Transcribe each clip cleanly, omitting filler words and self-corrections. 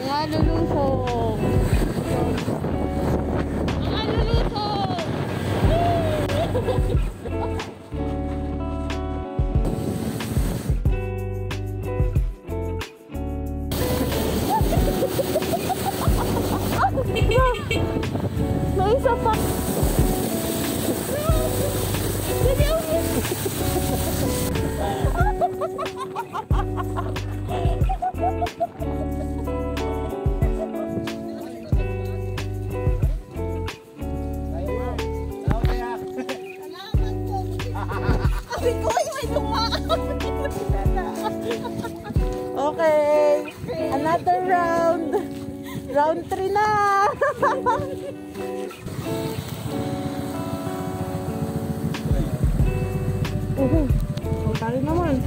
Mga lulusong. Mga lulusong. May isa pa. Okay, another round. Round 3 na. Tali naman.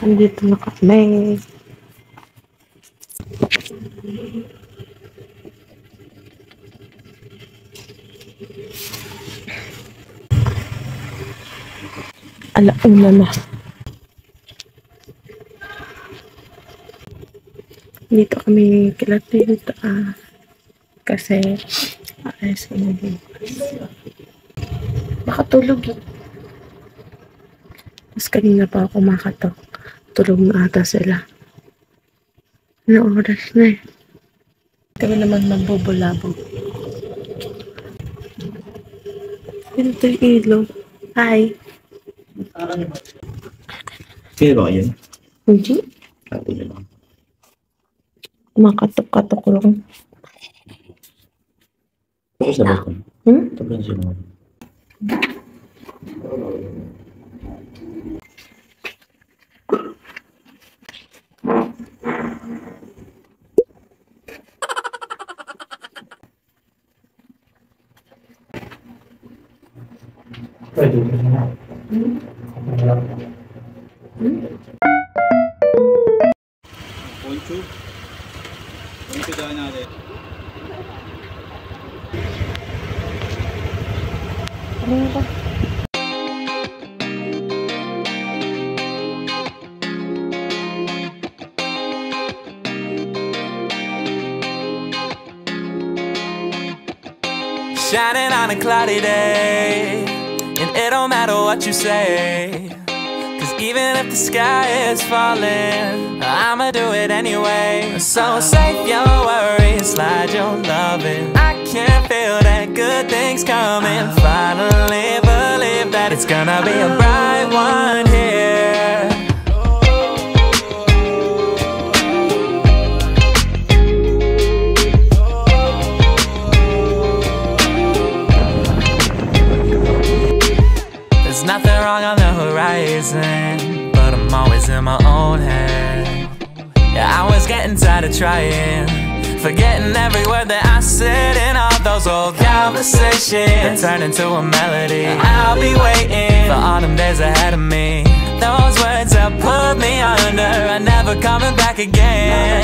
Andito na kami. Alauna na. Dito kami kila tita kasi ayos kami bukas. Makatulog eh. Tapos kanina pa ako makatok. Tulog na ata sila. Ano oras na eh. Kami naman magbubulabog. Ito yung ilaw. Hi. Kaya ba yun? Hindi. Makatok-katok lang. Tapos na ba ito? Tapos na siya. Poncho. Poncho dahil natin. Ano ba? Shining on a cloudy day, and it don't matter what you say, 'cause even if the sky is falling, I'ma do it anyway. So save your worries, slide your loving. I can feel that good things coming. Finally believe that it's gonna be a bright one here. There's nothing wrong on the horizon, but I'm always in my own head. Yeah, I was getting tired of trying, forgetting every word that I said in all those old conversations that turned into a melody. I'll be waiting for autumn days ahead of me. Those words that pulled me under are never coming back again.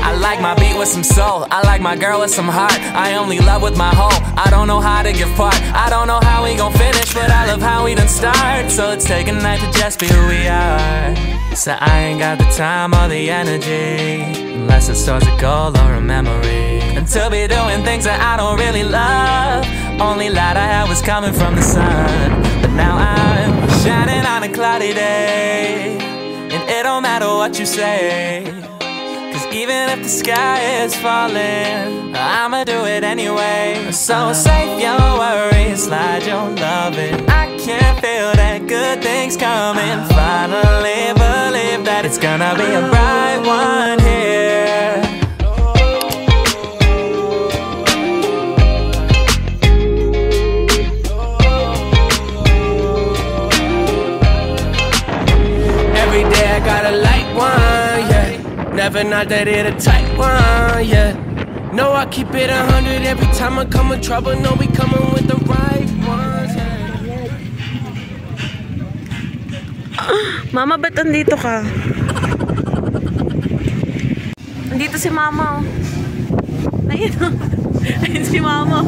I like my beat with some soul, I like my girl with some heart. I only love with my whole, I don't know how to give part. I don't know how we gon' finish, but I love how we done start. So let's take a night to just be who we are. So I ain't got the time or the energy, unless it's towards a goal or a memory, and to be doing things that I don't really love. Only light I had was coming from the sun, but now I'm shining on a cloudy day, and it don't matter what you say, 'cause even if the sky is falling, I'ma do it anyway. So save your worries, slide your loving. I can feel that good things coming. Finally believe that it's gonna be a bright one here. Every day I got a light one, yeah. Never not that it a tight one, yeah. No, I keep it 100 every time I come with trouble. No, we coming with the right ones, yeah. Mama, ba't andito ka? Nandito si Mama, oh. Ayun, oh. Ayun si Mama.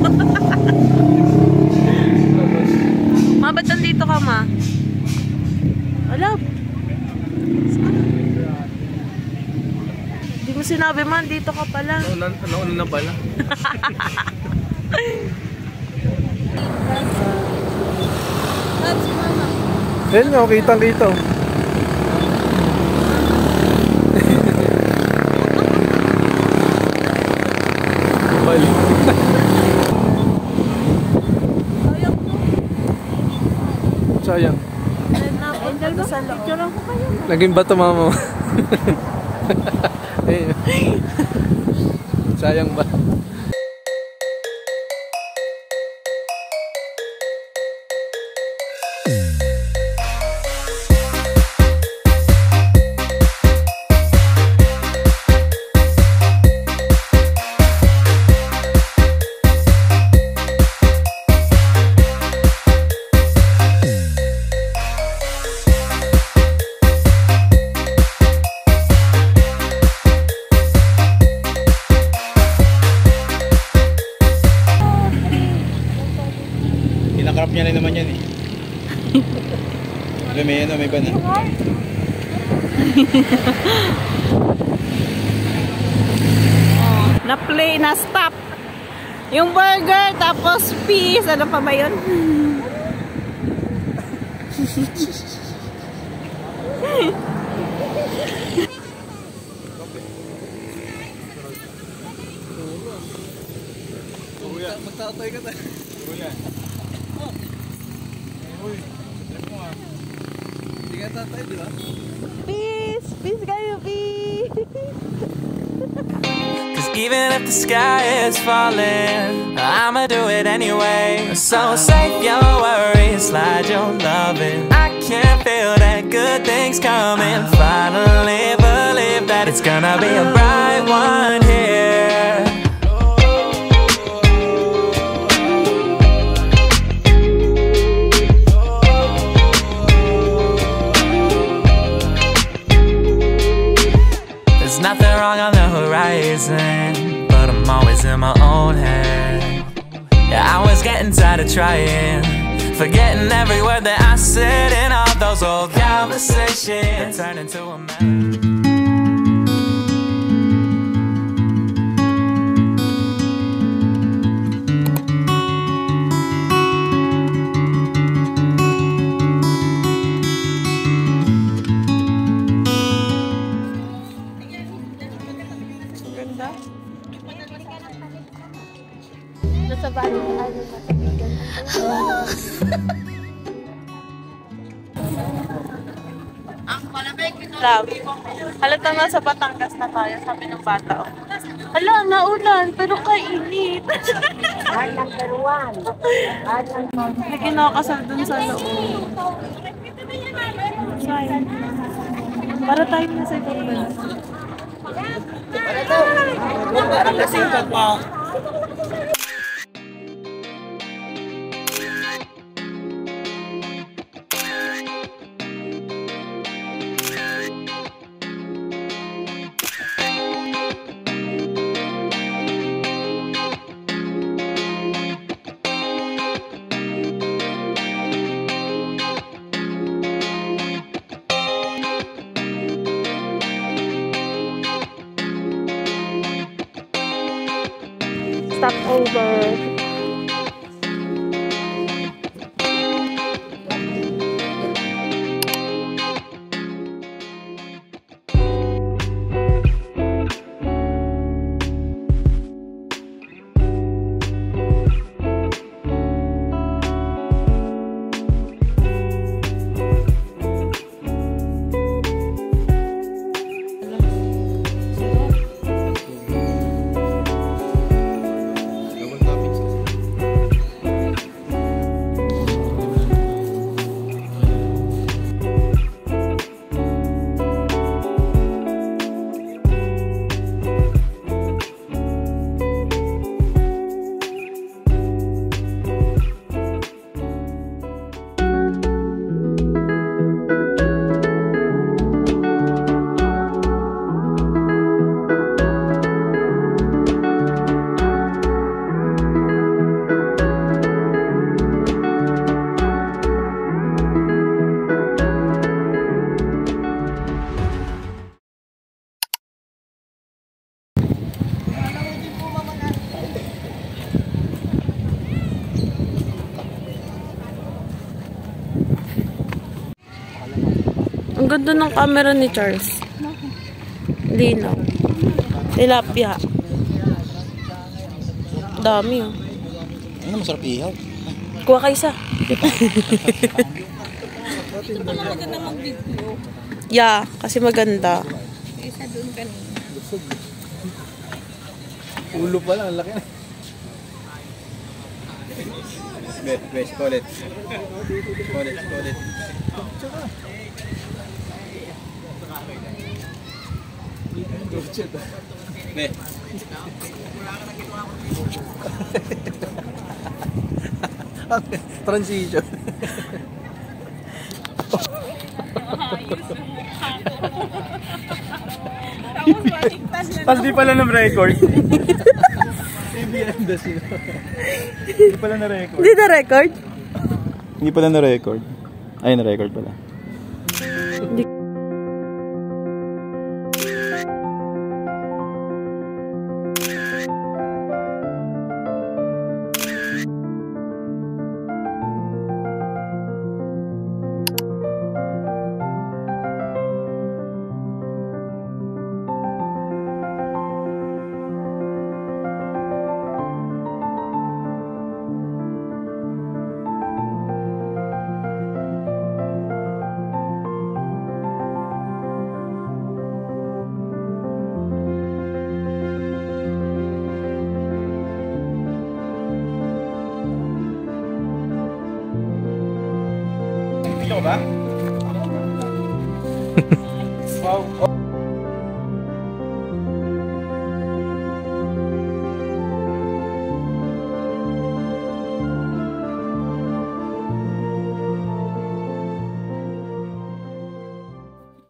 Ma, ba't nandito ka, Ma? Wala. Hindi mo sinabi, Ma, dito ka pala. Ano na pala? Ayun nga, kitang-kita. Balik. Sayang. Naging bato mama. Sayang ba? Kinakrap niya rin naman yan eh. May ban eh. Na-play, na-stop. Yung burger, tapos peas. Ano pa ba yun? Magtatay ka tayo. Hindi ka tatay, di ba? Peas! Peas kayo, peas! Cause even if the sky is falling, I'ma do it anyway. So save your worries, slide your loving. I can feel that good things coming. Finally believe that it's gonna be a bright one here. There's nothing wrong on the horizon, but I'm always in my own head. Yeah, I was getting tired of trying, forgetting every word that I said in all those old conversations that turned into a memory. Nasa bahay, Halata na sa Batangas na tayo, sabi ng bata. Oh. Hala, naulan, pero kainit. May kinakasal dun sa loob. Sayang. Para tayo na sa ibang. Para kasi pa. stop over. ganda ng camera ni Charles. Linaw. Tilapia. Dami oh. Ano masarap ihaw? Kuha ka isa. Yeah, kasi maganda. Ulo pa lang, ang laki na. Wait, call it. Call it. Ne. Transition. Pas di pala ng record. ABM das yun. Hindi pala na record. Hindi na record? Hindi pala na record. Ay, na record pala. Ikaw ba? Wow.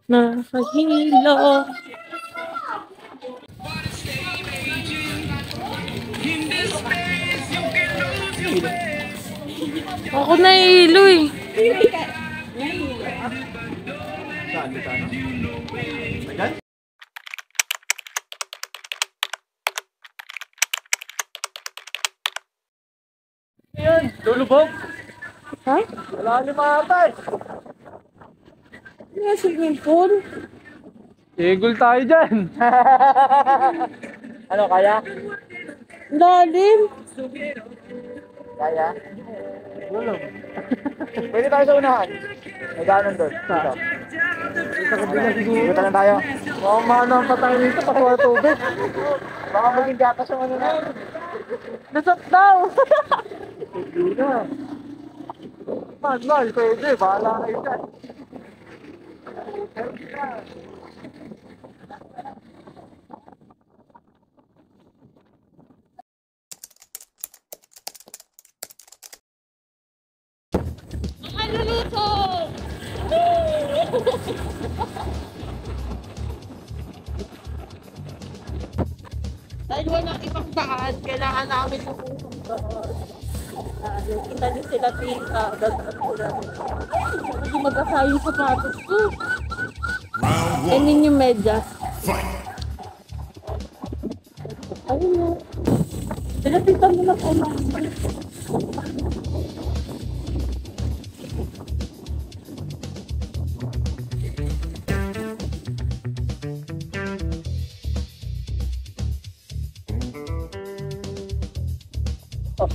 Nakahilo. Ako nahihilo eh. Yan, lulubog. Ha? Wala ni matay. Ano yung swimming pool? Igol tayo dyan. Ano, kaya? Lalim. Kaya? Gulong. Pwede tayo sa unahan. May ganon doon. Dito. Dito ka bilang siguro. Dito lang tayo. Mamano ang patay nito. Patuwa tubig. Baka maging gatas yung ano na. Nasot daw. Hindi na. Mal, pwede. Bahala kayo dyan. Dahil walang ibang daan, kailangan namin pupunta. Kita niyo sila tita, dadaan ko namin. Hindi mag-asay yung sapatos ko. Kainin yung medyas. Ayun na. Nilapitan mo na po namin.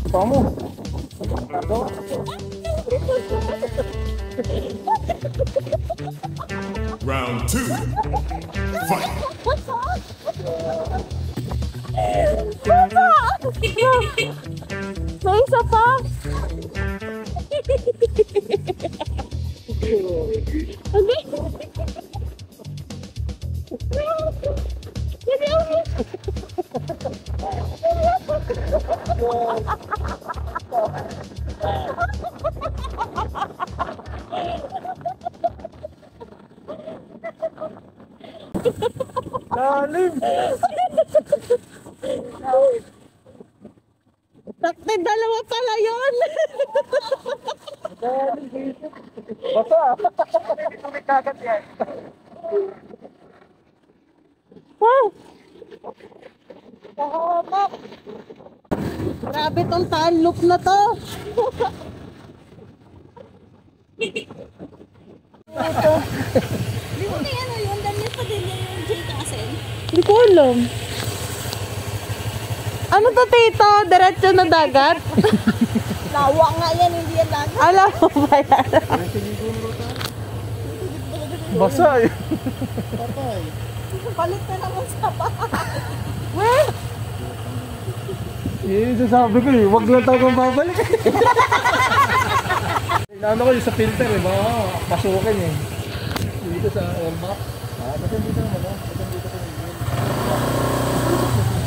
Kamu. Round 2. Fight. May isa pa. Okay. Lalim. Takte, dalawa pala yun. Basta. May kagat yan. Wow. Pahamak. Grabe tong loop na to. Buti ano yun, Daniel Padilla yung J. Kasen. Hindi ko alam. Ano to, tito? Diretso na dagat? Lawa nga yan, hindi yan lagat. Alam mo ba yan? Basa eh. Palit na naman sa bahay. Well, Yun yung sasabi ko eh, wag lang tayo kang babalik. Inaano ko yung sa filter eh, baka pasukin eh. Dito sa airbag. Basta dito naman ah. Basta dito ko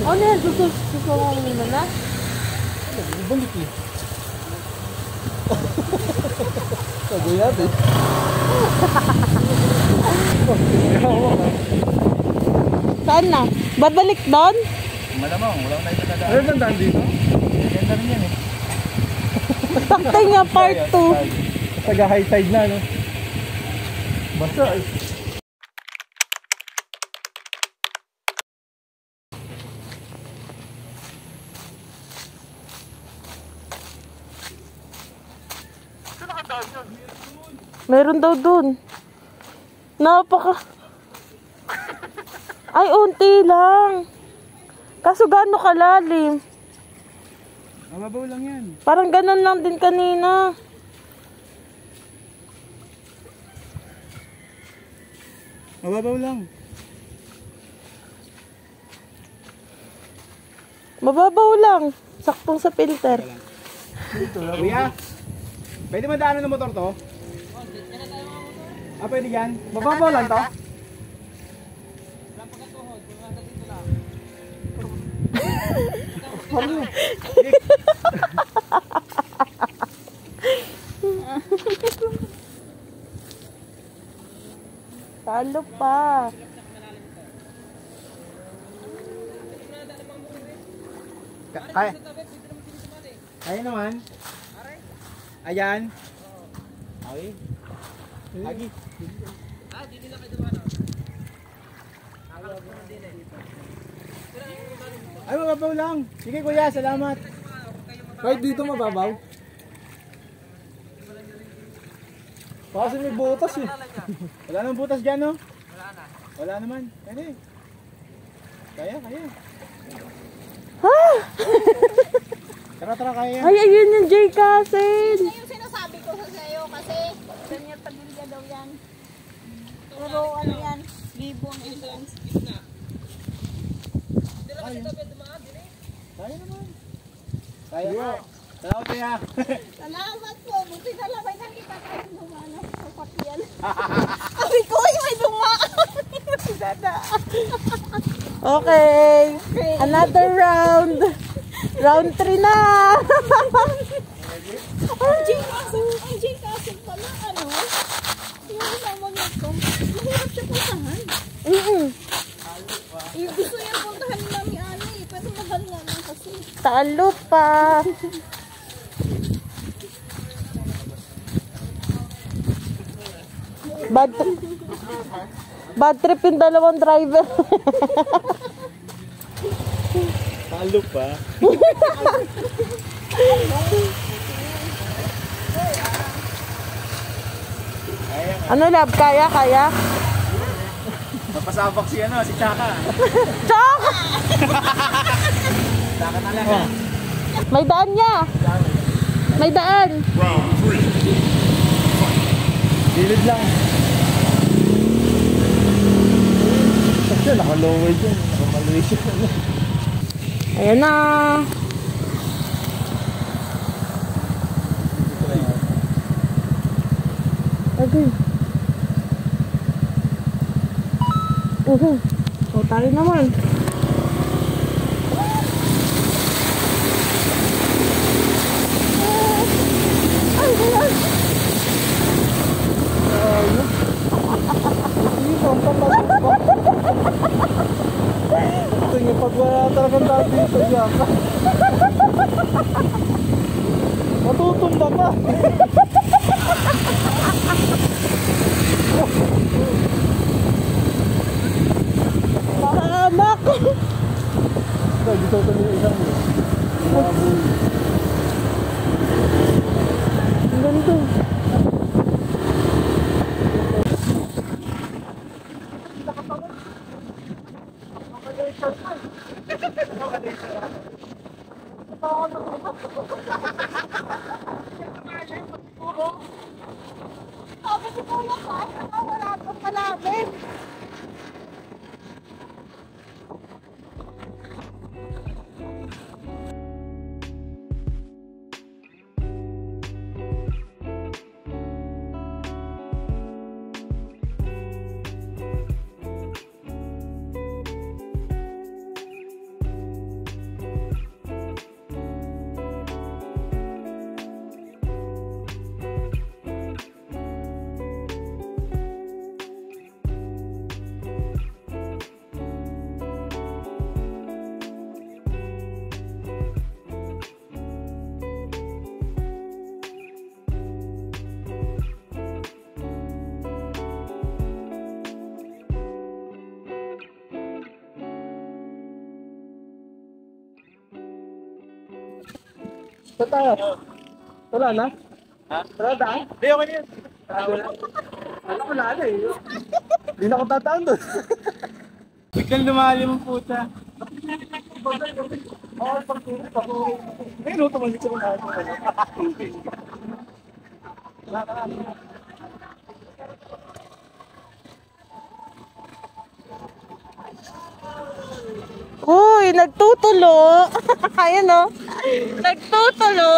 ano yan? Susungan mo na? balik eh. Kaguyat eh. Saan na? Babalik doon? Malamang, walang tayo na Ano bang daan dito? Ganda rin yan eh. Sakto nga part 2. Taga high tide na no? Basta eh. Meron daw dun. Napaka... Ay, unti lang. Kaso gaano kalalim? Mababaw lang yan. Parang ganun lang din kanina. Mababaw lang. Mababaw lang. Saktong sa filter. Kuya, pwede madaanan ng motor to? Ah, pwede yan? Mababaw lang to? Talo pa. Kaya. Kaya naman. Ayan. Okay. Lagi. Ay, mababaw lang. Sige kuya, salamat. Kahit dito mababaw? Kasi may butas eh. Wala nang butas dyan, no? Wala naman. Kaya. Kaya. Tara, kaya yan. Ay, ayun yung J. Kasen. Ito yung sinasabi ko sa sayo kasi Daniel Padilla daw yan. Pero ano yan, libo ang entrance. Kaya naman. Kaya. Salamat kuya. Salamat po, buti na lang may nakita tayo lumanas sa sakyan. Sabi ko, ay may dumaan. Okay. Another round. Round 3 na. Ang J. Kasen pala, ano? Yung isama nito, mahirap siya puntahan. Gusto niya puntahan ni Mami Ani, pero mahal nga lang kasi. Talo pa. Bad trip yung dalawang driver. Talo pa. Ano lab? Kaya? Mapasabak si Chaka. Chok! Chaka talaga. May daan niya. May daan. Round 3. Gilid lang. Kasi naka-lower dyan. Naka-maloy siya. Ayan na. Okay. So, tayo naman. Ito yung pag wala talagang dahil dito siya. Matutumba pa. Pahamak. Dito ito yung isang Ganito. Sabi ko po yung wala pa palapit. Saan tayo? Wala na? Ha? Wala na? Hindi, okay na yun. Alam ko na eh. Hindi na ako tataan doon. Biglang lumalim ang puta. Oo, pag-tulip ako. May luto mo dito na ako. Uy, nagtutulo. Ayan o. Nagtutulo.